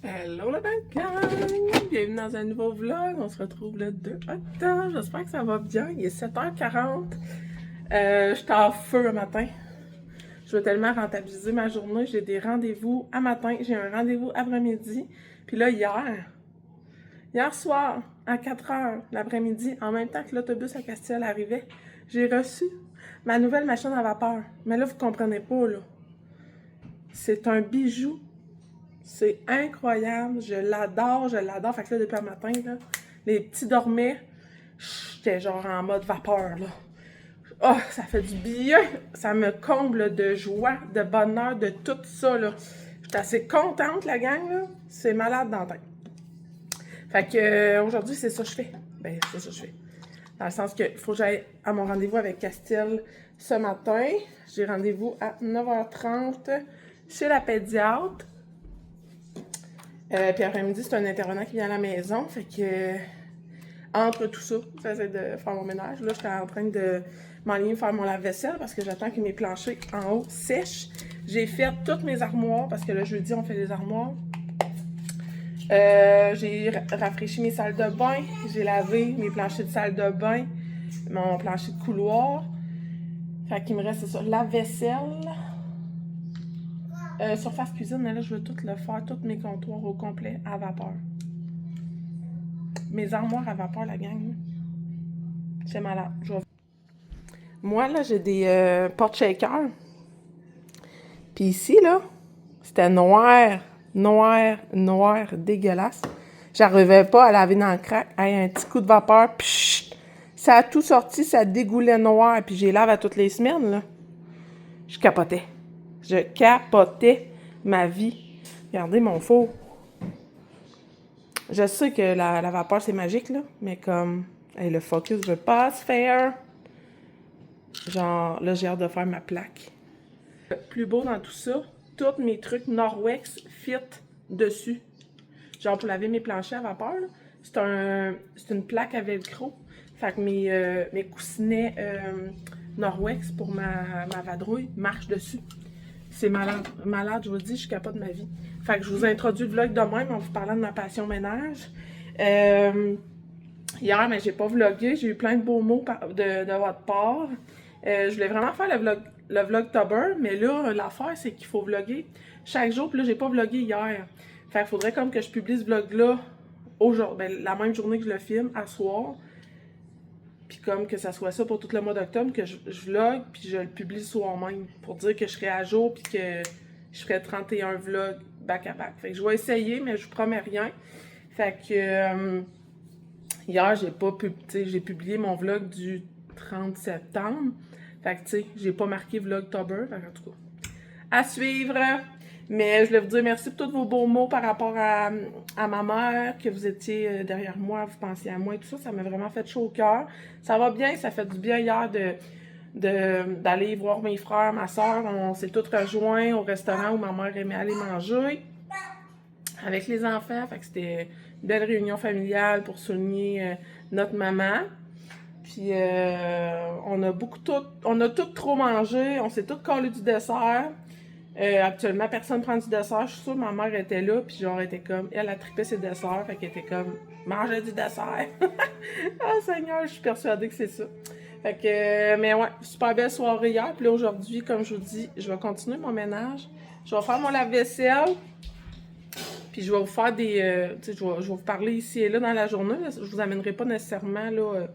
Hello la belle gang! Bienvenue dans un nouveau vlog. On se retrouve le 2 octobre. J'espère que ça va bien. Il est 7h40. J'étais en feu le matin. Je veux tellement rentabiliser ma journée. J'ai des rendez-vous à matin. J'ai un rendez-vous après-midi. Puis là, hier soir, à 4h l'après-midi, en même temps que l'autobus à Castiel arrivait, j'ai reçu ma nouvelle machine à vapeur. Mais là, vous comprenez pas, là. C'est un bijou. C'est incroyable, je l'adore, je l'adore. Fait que là, depuis le matin, là, les petits dormaient, j'étais genre en mode vapeur, là. Oh, ça fait du bien, ça me comble de joie, de bonheur, de tout ça, là. J'étais assez contente, la gang, là. C'est malade dans la tête. Fait que aujourd'hui, c'est ça que je fais. Ben, c'est ça que je fais. Dans le sens qu'il faut que j'aille à mon rendez-vous avec Castiel ce matin. J'ai rendez-vous à 9h30 chez la pédiatre. Puis après-midi, c'est un intervenant qui vient à la maison. Fait que, entre tout ça, j'essaie de faire mon ménage. Là, j'étais en train de m'enligner faire mon lave-vaisselle parce que j'attends que mes planchers en haut sèchent. J'ai fait toutes mes armoires parce que le jeudi, on fait les armoires. J'ai rafraîchi mes salles de bain. J'ai lavé mes planchers de salle de bain, mon plancher de couloir. Fait qu'il me reste ça. La vaisselle. Surface cuisine, mais là, je veux tout le faire, tous mes comptoirs au complet à vapeur. Mes armoires à vapeur, la gang. C'est malade. Moi, là, j'ai des porte-shakers. Puis ici, là, c'était noir, dégueulasse. J'arrivais pas à laver dans le crack. Hey, un petit coup de vapeur, psh, ça a tout sorti, ça dégoulait noir. Puis j'ai lave à toutes les semaines, là. Je capotais. Je capotais ma vie. Regardez mon four. Je sais que la vapeur, c'est magique, là. Mais comme, hey, le focus veut pas se faire. Genre, là, j'ai hâte de faire ma plaque. Le plus beau dans tout ça, tous mes trucs Norwex fit dessus. Genre, pour laver mes planchers à vapeur, c'est une plaque à velcro. Fait que mes coussinets Norwex pour ma vadrouille marchent dessus. C'est malade. Malade, je vous le dis, je capote ma vie. Fait que je vous introduis le vlog de même en vous parlant de ma passion ménage. Hier, mais j'ai pas vlogué. J'ai eu plein de beaux mots de votre part. Je voulais vraiment faire le vlogtober, mais là, l'affaire, c'est qu'il faut vlogger chaque jour. Puis là, j'ai pas vlogué hier. Fait qu'il faudrait comme que je publie ce vlog-là aujourd'hui, la même journée que je le filme, à soir. Puis comme que ça soit ça pour tout le mois d'octobre, que je vlog, puis je le publie le soir même, pour dire que je serai à jour, puis que je ferai 31 vlogs back-à-back. Fait que je vais essayer, mais je vous promets rien. Fait que hier, j'ai publié mon vlog du 30 septembre. Fait que tu sais, j'ai pas marqué vlogtober, en tout cas. À suivre! Mais je voulais vous dire merci pour tous vos beaux mots par rapport à ma mère, que vous étiez derrière moi, vous pensiez à moi et tout ça. Ça m'a vraiment fait chaud au cœur. Ça va bien, ça fait du bien hier d'aller voir mes frères, ma soeur. On s'est tous rejoints au restaurant où ma mère aimait aller manger avec les enfants. Fait que c'était une belle réunion familiale pour souligner notre maman. Puis on a tout trop mangé, on s'est tout collé du dessert. Actuellement, personne prend du dessert. Je suis sûre que ma mère était là, puis genre, elle était comme, elle a trippé ses desserts, fait qu'elle était comme, mangez du dessert. Ah Seigneur, je suis persuadée que c'est ça. Fait que, mais ouais, super belle soirée hier. Puis là, aujourd'hui, comme je vous dis, je vais continuer mon ménage. Je vais faire mon lave-vaisselle. Puis je vais vous faire tu sais, je vais vous parler ici et là dans la journée. Je vous amènerai pas nécessairement, là,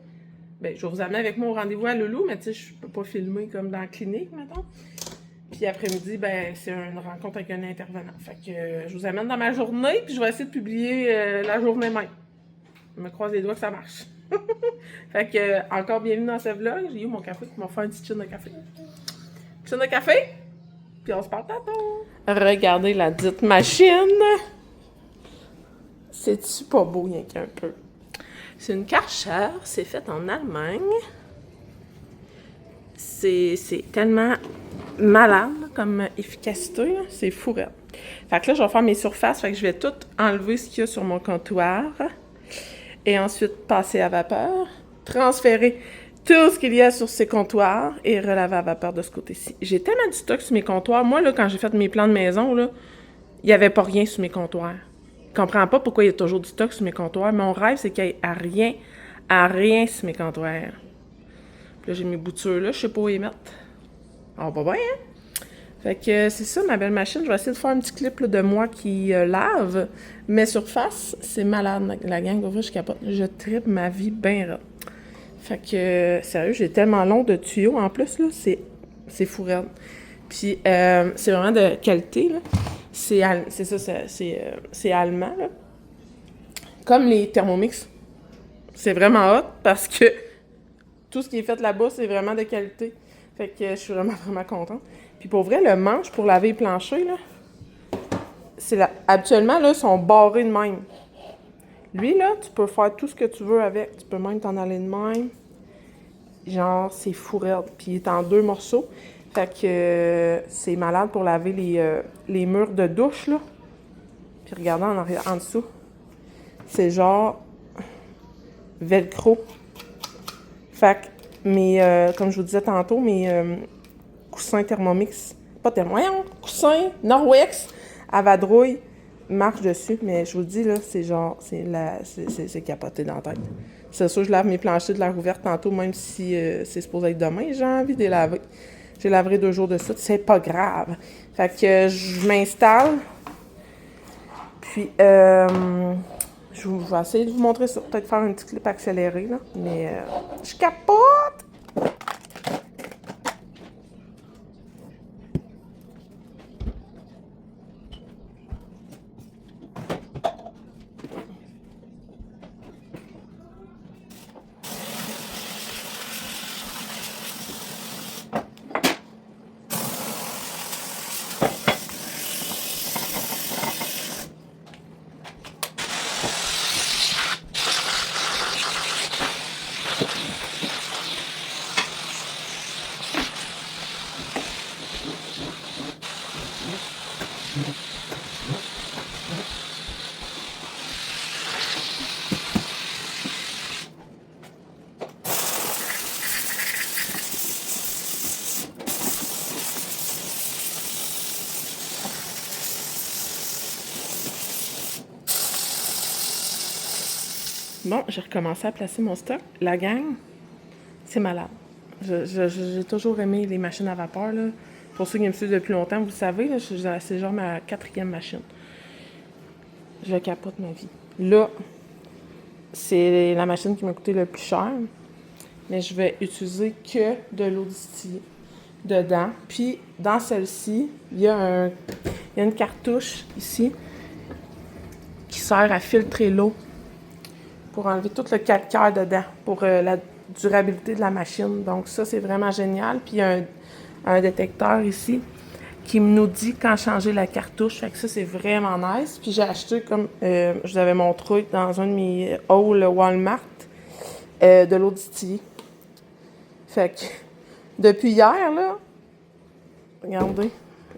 ben, je vais vous amener avec moi au rendez-vous à Loulou, mais tu sais, je peux pas filmer comme dans la clinique, mettons. Puis après-midi, ben, c'est une rencontre avec un intervenant. Fait que je vous amène dans ma journée, puis je vais essayer de publier la journée même. Je me croise les doigts que ça marche. Fait que, encore bienvenue dans ce vlog. J'ai eu mon café, on va faire une petite chine de café. Chine de café, puis on se parle tantôt. Regardez la dite machine. C'est-tu pas beau, rien qu'un peu? C'est une Karcher, c'est fait en Allemagne. C'est tellement malade comme efficacité, c'est fou. Fait que là, je vais faire mes surfaces, fait que je vais tout enlever ce qu'il y a sur mon comptoir. Et ensuite, passer à vapeur, transférer tout ce qu'il y a sur ces comptoirs et relaver à vapeur de ce côté-ci. J'ai tellement de stock sur mes comptoirs. Moi, là, quand j'ai fait mes plans de maison, là, il n'y avait pas rien sur mes comptoirs. comprends pas pourquoi il y a toujours du stock sur mes comptoirs. Mon rêve, c'est qu'il n'y ait à rien sur mes comptoirs. Puis là, j'ai mes boutures là, je sais pas où les mettre. Ah, pas bien, hein? Fait que c'est ça, ma belle machine. Je vais essayer de faire un petit clip là, de moi qui lave. Mais surface, c'est malade, la gang. Pour vrai, je capote. Je tripe ma vie bien raide. Fait que, sérieux, j'ai tellement long de tuyaux en plus, là. C'est fou raide. Puis, c'est vraiment de qualité, là. C'est allemand, là. Comme les Thermomix. C'est vraiment hot parce que tout ce qui est fait là-bas, c'est vraiment de qualité. Fait que je suis vraiment, vraiment contente. Puis pour vrai, le manche pour laver les planchers, là, habituellement, là, sont barrés de même. Lui, là, tu peux faire tout ce que tu veux avec. Tu peux même t'en aller de même. Genre, c'est fou raide. Puis il est en 2 morceaux. Fait que c'est malade pour laver les murs de douche, là. Puis regardez en dessous. C'est genre velcro. Fait que comme je vous disais tantôt, mes coussins Thermomix, coussins Norwex à vadrouille marchent dessus. Mais je vous le dis, là, c'est genre, c'est capoté dans la tête. C'est sûr, je lave mes planchers de l'air ouverte tantôt, même si c'est supposé être demain. J'ai envie de les laver. J'ai lavé 2 jours de suite, c'est pas grave. Fait que je m'installe. Puis, je vais essayer de vous montrer ça. Peut-être faire un petit clip accéléré, là. Mais je capote! Bon, j'ai recommencé à placer mon stock. La gang, c'est malade. J'ai toujours aimé les machines à vapeur, là. Pour ceux qui me suivent depuis longtemps, vous le savez, là, c'est genre ma 4e machine. Je capote ma vie. Là, c'est la machine qui m'a coûté le plus cher. Mais je vais utiliser que de l'eau distillée dedans. Puis, dans celle-ci, il y a une cartouche ici qui sert à filtrer l'eau pour enlever tout le calcaire dedans, pour la durabilité de la machine. Donc ça, c'est vraiment génial. Puis il y a un détecteur ici qui nous dit quand changer la cartouche. Fait que ça, c'est vraiment nice. Puis j'ai acheté, comme je vous avais montré dans un de mes hauls Walmart, de l'eau distillée. Fait que depuis hier, là, regardez,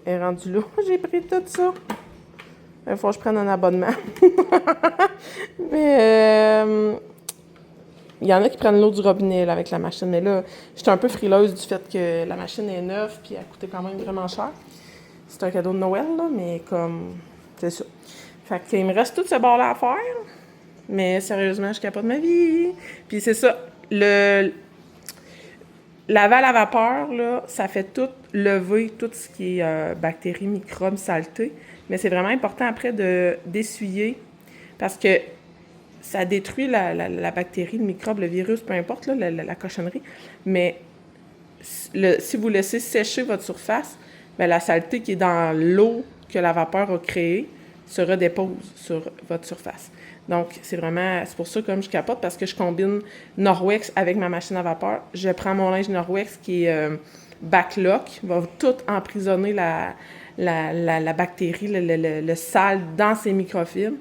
elle est rendue là. J'ai pris tout ça. Il faut que je prenne un abonnement. Mais il y en a qui prennent l'eau du robinet là, avec la machine. Mais là, j'étais un peu frileuse du fait que la machine est neuve puis elle a coûté quand même vraiment cher. C'est un cadeau de Noël, là, mais comme... C'est ça. Fait qu'il me reste tout ce bord-là à faire. Mais sérieusement, je capote ma vie. Puis c'est ça. Laver à la vapeur, là, ça fait tout lever tout ce qui est bactéries, microbes, saletés. Mais c'est vraiment important après d'essuyer parce que ça détruit la bactérie, le microbe, le virus, peu importe, là, la cochonnerie. Mais si vous laissez sécher votre surface, bien, la saleté qui est dans l'eau que la vapeur a créée se redépose sur votre surface. Donc, c'est pour ça comme je capote, parce que je combine Norwex avec ma machine à vapeur. Je prends mon linge Norwex qui est backlock, va tout emprisonner la bactérie, le sale dans ses microfibres.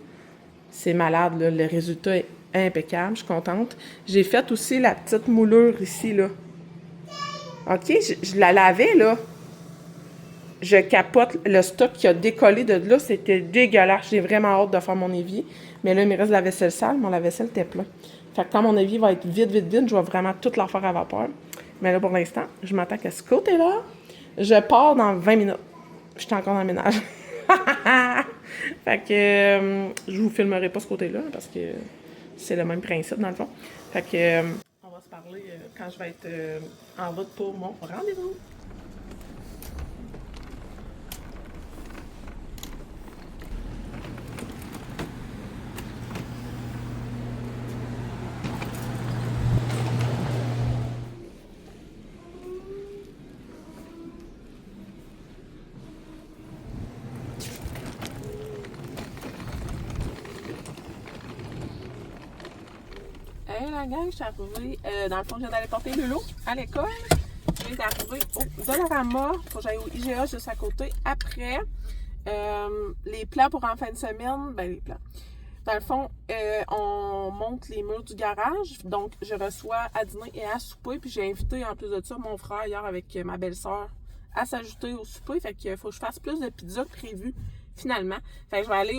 C'est malade, là. Le résultat est impeccable, je suis contente. J'ai fait aussi la petite moulure ici, là. OK, je la lavais, là. Je capote. Le stock qui a décollé de là, c'était dégueulasse. J'ai vraiment hâte de faire mon évier. Mais là, il me reste de la vaisselle sale. Mon lave-vaisselle était plein. Fait que quand mon évier va être vide, je vais vraiment tout la faire à vapeur. Mais là, pour l'instant, je m'attends qu'à ce côté-là, je pars dans 20 minutes. Je suis encore dans le ménage. Fait que je vous filmerai pas ce côté-là parce que c'est le même principe dans le fond. Fait que on va se parler quand je vais être en route pour mon rendez-vous. Hey la gang, je suis arrivée. Dans le fond, je viens d'aller porter Lulu à l'école. Je viens d'arriver au Dollarama. Faut que j'aille au IGA juste à côté. Après, les plans pour en fin de semaine, ben les plans. Dans le fond, on monte les murs du garage. Donc, je reçois à dîner et à souper. Puis j'ai invité en plus de ça mon frère hier avec ma belle-sœur à s'ajouter au souper. Fait qu'il faut que je fasse plus de pizza que prévu finalement. Fait que je vais aller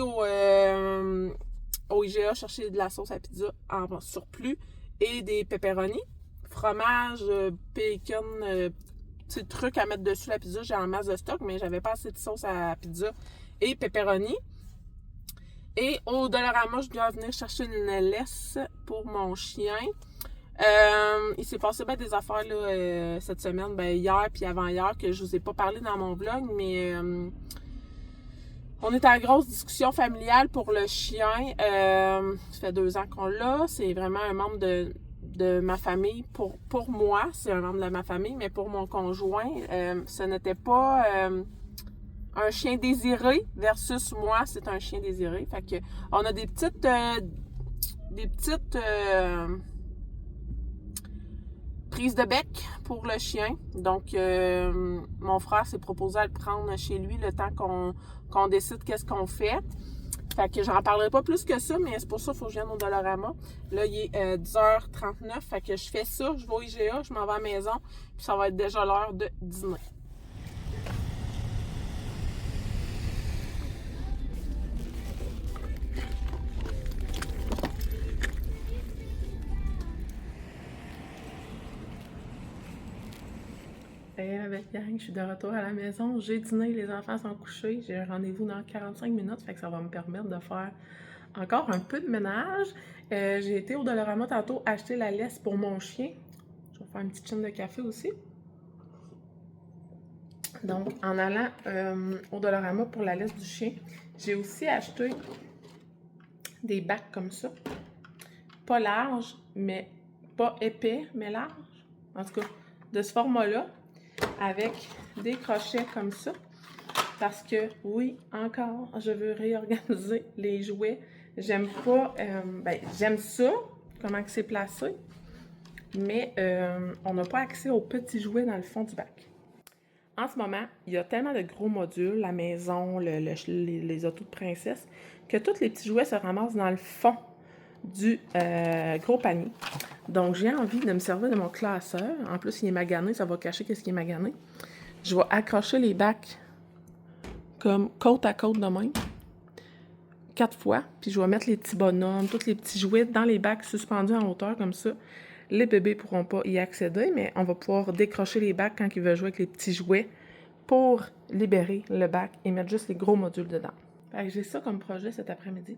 au IGA chercher de la sauce à pizza en surplus et des pepperoni, fromage, bacon, petits trucs à mettre dessus la pizza. J'ai en masse de stock, mais j'avais pas assez de sauce à pizza et pepperoni. Et au Dollarama, je dois venir chercher une laisse pour mon chien. Il s'est passé bien des affaires là, cette semaine, ben, hier puis avant-hier, que je vous ai pas parlé dans mon vlog, mais on est en grosse discussion familiale pour le chien. Ça fait 2 ans qu'on l'a. C'est vraiment un membre de ma famille. Pour moi, c'est un membre de ma famille, mais pour mon conjoint, ce n'était pas un chien désiré versus moi, c'est un chien désiré. Fait que on a des petites prises de bec pour le chien. Donc, mon frère s'est proposé à le prendre chez lui le temps qu'on décide qu'est-ce qu'on fait. Fait que j'en parlerai pas plus que ça, mais c'est pour ça qu'il faut que je vienne au Dollarama. Là, il est 10h39, fait que je fais ça, je vais au IGA, je m'en vais à la maison, puis ça va être déjà l'heure de dîner. Hey, avec gang, je suis de retour à la maison. J'ai dîné, les enfants sont couchés. J'ai un rendez-vous dans 45 minutes, fait que ça va me permettre de faire encore un peu de ménage. J'ai été au Dollarama tantôt acheter la laisse pour mon chien. Je vais faire une petite chaîne de café aussi. Donc, en allant au Dollarama pour la laisse du chien, j'ai aussi acheté des bacs comme ça. Pas larges, mais pas épais, mais larges. En tout cas, de ce format-là, avec des crochets comme ça. Parce que, oui, encore, je veux réorganiser les jouets. J'aime pas, j'aime ça, comment que c'est placé, mais on n'a pas accès aux petits jouets dans le fond du bac. En ce moment, il y a tellement de gros modules, la maison, les autos de princesse, que tous les petits jouets se ramassent dans le fond du gros panier. Donc, j'ai envie de me servir de mon classeur. En plus, il est magané, ça va cacher qu'est-ce qui est magané. Je vais accrocher les bacs comme côte à côte de même, 4 fois. Puis je vais mettre les petits bonhommes, tous les petits jouets dans les bacs suspendus en hauteur comme ça. Les bébés ne pourront pas y accéder, mais on va pouvoir décrocher les bacs quand ils veulent jouer avec les petits jouets pour libérer le bac et mettre juste les gros modules dedans. Fait que j'ai ça comme projet cet après-midi.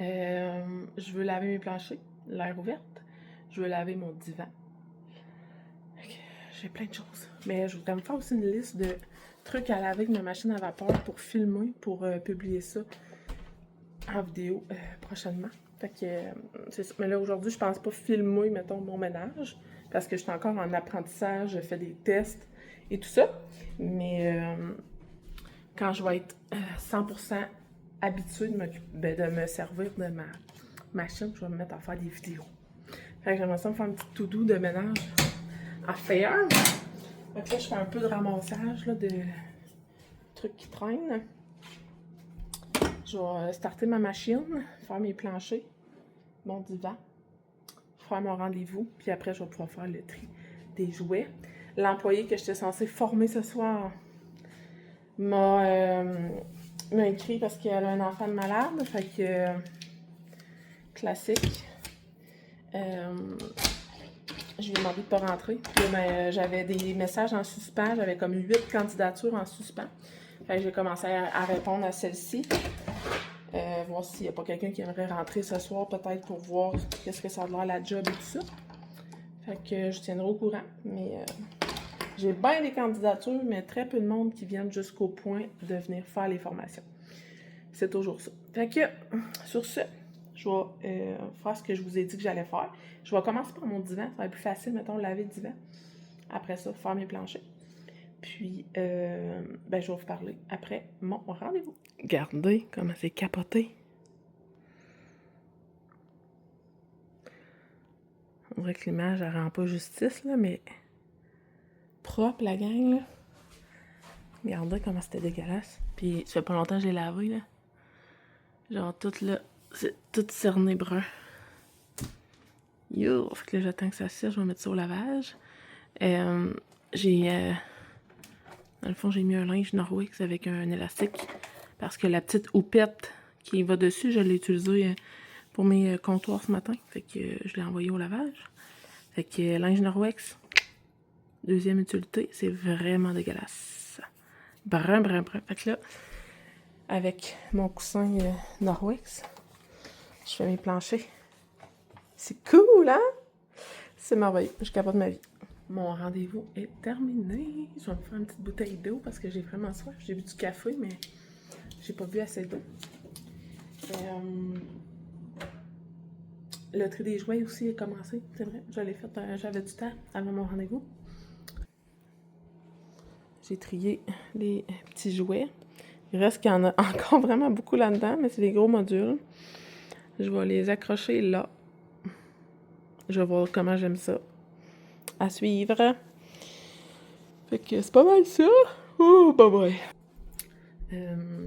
Je veux laver mes planchers, l'air ouverte. Je veux laver mon divan. J'ai plein de choses. Mais je voudrais me faire aussi une liste de trucs à laver avec ma machine à vapeur pour filmer, pour publier ça en vidéo prochainement. Fait que c'est ça. Mais là, aujourd'hui, je pense pas filmer, mettons, mon ménage, parce que je suis encore en apprentissage, je fais des tests et tout ça. Mais quand je vais être 100% habituée de me servir de ma machine, je vais me mettre à faire des vidéos. Fait que j'aimerais ça me faire un petit tout doux de ménage à faire. Donc là, je fais un peu de ramassage là, de trucs qui traînent. Je vais starter ma machine, faire mes planchers, mon divan, faire mon rendez-vous, puis après, je vais pouvoir faire le tri des jouets. L'employé que j'étais censée former ce soir m'a écrit parce qu'elle a un enfant de malade, fait que classique. Je lui ai demandé de ne pas rentrer. Puis là, j'avais des messages en suspens. J'avais comme 8 candidatures en suspens. Fait que j'ai commencé à répondre à celle-ci. Voir s'il n'y a pas quelqu'un qui aimerait rentrer ce soir, peut-être pour voir qu'est-ce que ça a l'air la job et tout ça. Fait que je tiendrai au courant. Mais j'ai bien des candidatures, mais très peu de monde qui viennent jusqu'au point de venir faire les formations. C'est toujours ça. Fait que, sur ce, je vais faire ce que je vous ai dit que j'allais faire. Je vais commencer par mon divan. Ça va être plus facile, mettons, laver le divan. Après ça, faire mes planchers. Puis, je vais vous parler après mon rendez-vous. Regardez comment c'est capoté. On dirait que l'image, elle rend pas justice, là, mais propre, la gang, là. Regardez comment c'était dégueulasse. Puis, ça fait pas longtemps que j'ai lavé, là. Genre, tout là, c'est tout cerné brun. Yo! Fait que là, j'attends que ça sèche, je vais mettre ça au lavage. Dans le fond, j'ai mis un linge Norwex avec un élastique. Parce que la petite houppette qui va dessus, je l'ai utilisée pour mes comptoirs ce matin. Fait que je l'ai envoyé au lavage. Fait que linge Norwex, deuxième utilité, c'est vraiment dégueulasse. Brun, brun, brun. Fait que là, avec mon coussin Norwex, je fais mes planchers. C'est cool, hein? C'est merveilleux. Je capote ma vie. Mon rendez-vous est terminé. Je vais me faire une petite bouteille d'eau parce que j'ai vraiment soif. J'ai bu du café, mais j'ai pas bu assez d'eau. Le tri des jouets aussi est commencé. C'est vrai, je l'ai fait, j'avais du temps avant mon rendez-vous. J'ai trié les petits jouets. Il reste qu'il y en a encore vraiment beaucoup là-dedans, mais c'est des gros modules. Je vais les accrocher là. Je vais voir comment j'aime ça. À suivre. Fait que c'est pas mal ça. Oh, bye bye.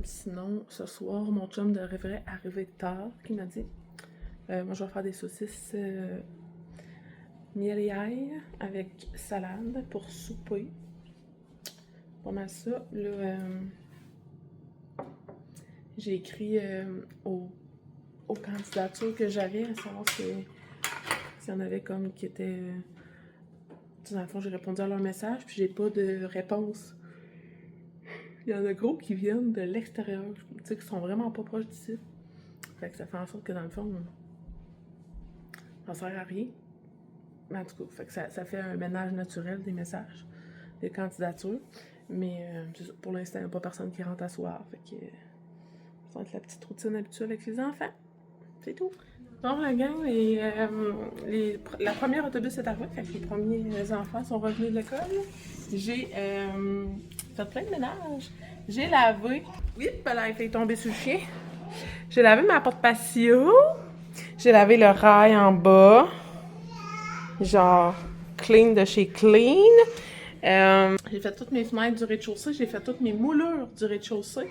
Sinon, ce soir, mon chum devrait arriver tard, il m'a dit. Moi, je vais faire des saucisses miel et ail avec salade pour souper. Pas mal ça. Là, j'ai écrit aux candidatures que j'avais, à savoir s'il y en avait comme qui étaient... dans le fond, j'ai répondu à leur message, puis j'ai pas de réponse. Il y en a gros qui viennent de l'extérieur, tu sais, qui sont vraiment pas proches d'ici. Fait que ça fait en sorte que dans le fond, ça sert à rien. Mais en tout cas, fait que ça fait un ménage naturel des messages, des candidatures. Mais pour l'instant, il n'y a pas personne qui rentre à soir. Fait que ça va être la petite routine habituelle avec les enfants. C'est tout. Bon, la gang, la première autobus est arrivée. Fait que les premiers enfants sont revenus de l'école. J'ai fait plein de ménage. J'ai lavé. Oui, elle a fait tomber sur le chien. J'ai lavé ma porte patio. J'ai lavé le rail en bas. Genre, clean de chez Clean. J'ai fait toutes mes fenêtres du rez-de-chaussée. J'ai fait toutes mes moulures du rez-de-chaussée.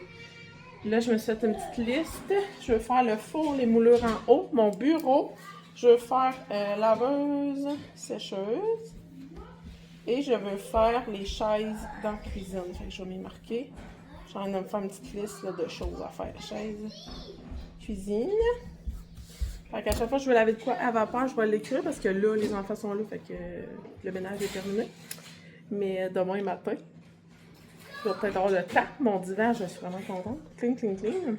Là, je me suis fait une petite liste. Je veux faire le four, les moulures en haut, mon bureau. Je veux faire laveuse, sécheuse. Et je veux faire les chaises dans la cuisine. Fait que je vais m'y marquer. Je suis en train de me faire une petite liste là, de choses à faire. Chaise, cuisine. Fait qu'à chaque fois que je veux laver de quoi à vapeur, je vais l'écrire parce que là, les enfants sont là. Fait que le ménage est terminé. Mais demain matin, je vais peut-être avoir le temps. Mon divan, je suis vraiment contente. Clean, clean, clean.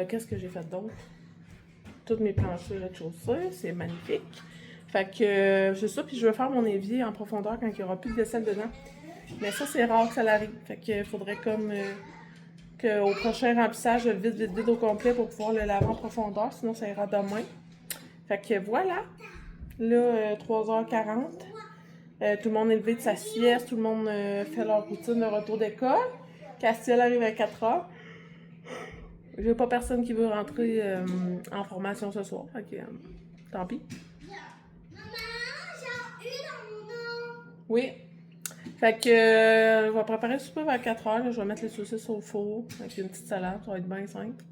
Qu'est-ce que j'ai fait d'autre? Toutes mes planchers rez-de-chaussée, c'est magnifique. Fait que c'est ça, puis je veux faire mon évier en profondeur quand il n'y aura plus de vaisselle dedans. Mais ça, c'est rare que ça l'arrive. Fait que faudrait comme qu'au prochain remplissage, je le vide au complet pour pouvoir le laver en profondeur. Sinon, ça ira demain. Fait que voilà. Là, 3h40. Tout le monde est levé de sa sieste. Tout le monde fait leur routine de retour d'école. Castiel arrive à 4h. J'ai pas personne qui veut rentrer en formation ce soir. Fait que tant pis. Oui. Fait que je vais préparer le souper vers 4h. Là. Je vais mettre les saucisses au four avec une petite salade. Ça va être bien simple.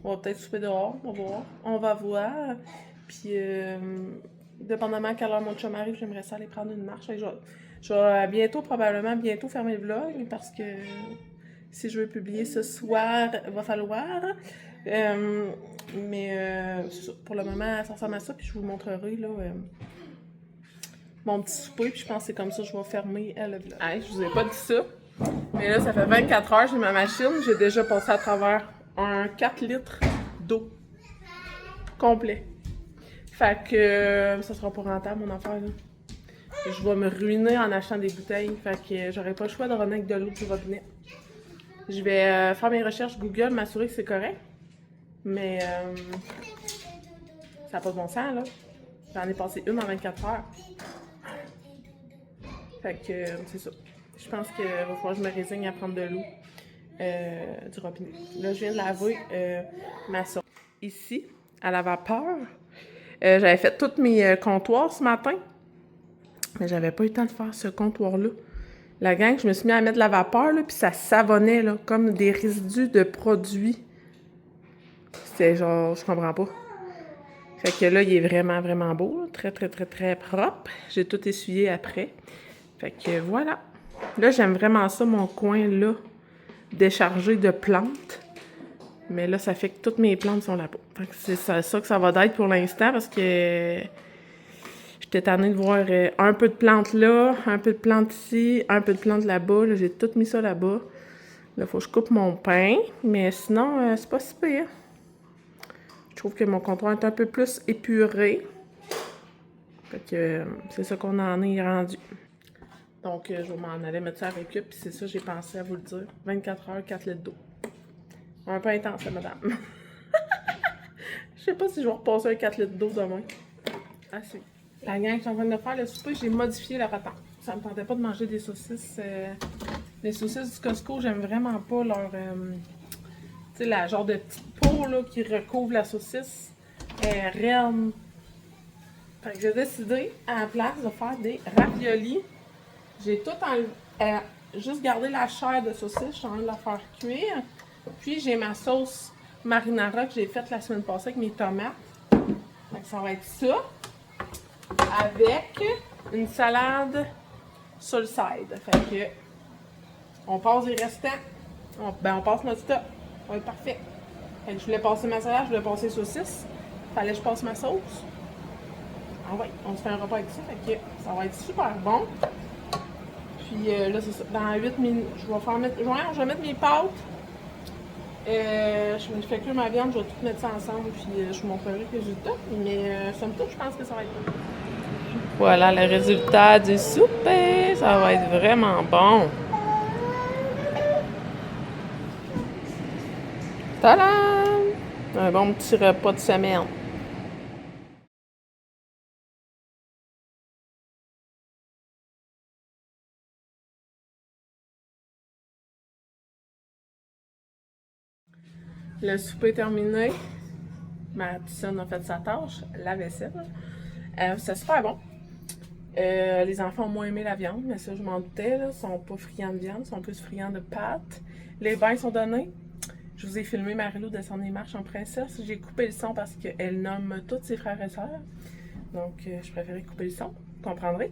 On va peut-être souper dehors. On va voir. On va voir. Puis, dépendamment à quelle heure mon chum arrive, j'aimerais ça aller prendre une marche. Je vais probablement bientôt fermer le vlog parce que si je veux publier ce soir, il va falloir. Mais pour le moment, ça ressemble à ça. Puis je vous montrerai là. Mon petit souper, puis je pense que c'est comme ça que je vais fermer le vlog. Hey, je vous ai pas dit ça. Mais là, ça fait 24 heures, j'ai ma machine. J'ai déjà passé à travers un 4 litres d'eau complet. Fait que ça sera pas rentable, mon affaire, là. Je vais me ruiner en achetant des bouteilles. Fait que j'aurai pas le choix de revenir avec de l'eau du robinet. Je vais faire mes recherches Google, m'assurer que c'est correct. Mais ça n'a pas de bon sens, là. J'en ai passé une en 24 heures. Fait que c'est ça. Je pense qu'il va falloir que je me résigne à prendre de l'eau du robinet. Là, je viens de laver ma sauce. Ici, à la vapeur. J'avais fait tous mes comptoirs ce matin. Mais j'avais pas eu le temps de faire ce comptoir-là. La gang, je me suis mis à mettre de la vapeur, là, puis ça savonnait, là, comme des résidus de produits. C'était genre, je comprends pas. Fait que là, il est vraiment, vraiment beau, là. Très, très, très, très propre. J'ai tout essuyé après. Fait que voilà. Là, j'aime vraiment ça, mon coin, là, déchargé de plantes. Mais là, ça fait que toutes mes plantes sont là-bas. Fait que c'est ça que ça va d'être pour l'instant, parce que j'étais tannée de voir un peu de plantes là, un peu de plantes ici, un peu de plantes là-bas. Là, j'ai tout mis ça là-bas. Là, faut que je coupe mon pain. Mais sinon, c'est pas si pire. Je trouve que mon comptoir est un peu plus épuré. Fait que c'est ça qu'on en est rendu. Donc, je vais m'en aller mettre ça à récup. Puis c'est ça, j'ai pensé à vous le dire. 24 heures, 4 litres d'eau. Un peu intense, madame. Je sais pas si je vais repasser un 4 litres d'eau demain. Ah, si. La gang, je suis en train de faire le souper, j'ai modifié le repas. Ça me tentait pas de manger des saucisses. Les saucisses du Costco, j'aime vraiment pas leur... tu sais, la genre de petite peau là, qui recouvre la saucisse. Raide. Fait que j'ai décidé, à la place de faire des raviolis, j'ai tout juste gardé la chair de saucisse, je suis en train de la faire cuire. Puis j'ai ma sauce marinara que j'ai faite la semaine passée avec mes tomates. Fait que ça va être ça. Avec une salade sur le side. Fait que on passe les restants. On passe notre stock. Ça va être parfait. Fait que je voulais passer ma salade, je voulais passer les saucisses. Fallait que je passe ma sauce. Ah ouais, on se fait un repas avec ça. Fait que ça va être super bon. Puis là, c'est ça. Dans 8 minutes, je vais mettre mes pâtes. Je fais cuire ma viande, je vais tout mettre ça ensemble. Puis je vous montrerai le résultat. Mais somme toute, je pense que ça va être bon. Voilà le résultat du souper. Ça va être vraiment bon. Tadam! Un bon petit repas de semaine. Le souper est terminé. Ma petite a fait sa tâche, la vaisselle. C'est super bon. Les enfants ont moins aimé la viande, mais ça, je m'en doutais. Ils sont pas friands de viande, ils sont plus friands de pâtes. Les bains sont donnés. Je vous ai filmé Marie-Lou descendre les marches en princesse. J'ai coupé le son parce qu'elle nomme tous ses frères et sœurs. Donc, je préférais couper le son. Vous comprendrez.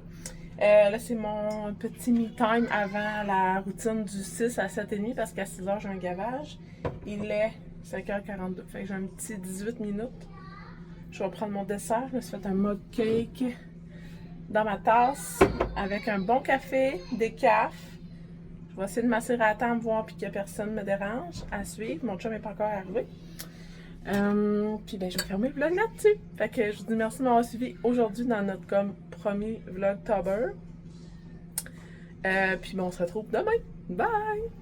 Là, c'est mon petit me-time avant la routine du 6 à 7h30 parce qu'à 6h, j'ai un gavage. Il est 5h42. Fait que j'ai un petit 18 minutes. Je vais prendre mon dessert. Je me suis fait un mug cake dans ma tasse avec un bon café, des cafés. Je vais essayer de m'asseoir à temps, voir puis que personne ne me dérange. À suivre. Mon chum n'est pas encore arrivé. Puis ben, je vais fermer le vlog là-dessus. Fait que je vous dis merci de m'avoir suivi aujourd'hui dans notre comme premier vlog Vlogtober. Puis ben, on se retrouve demain. Bye!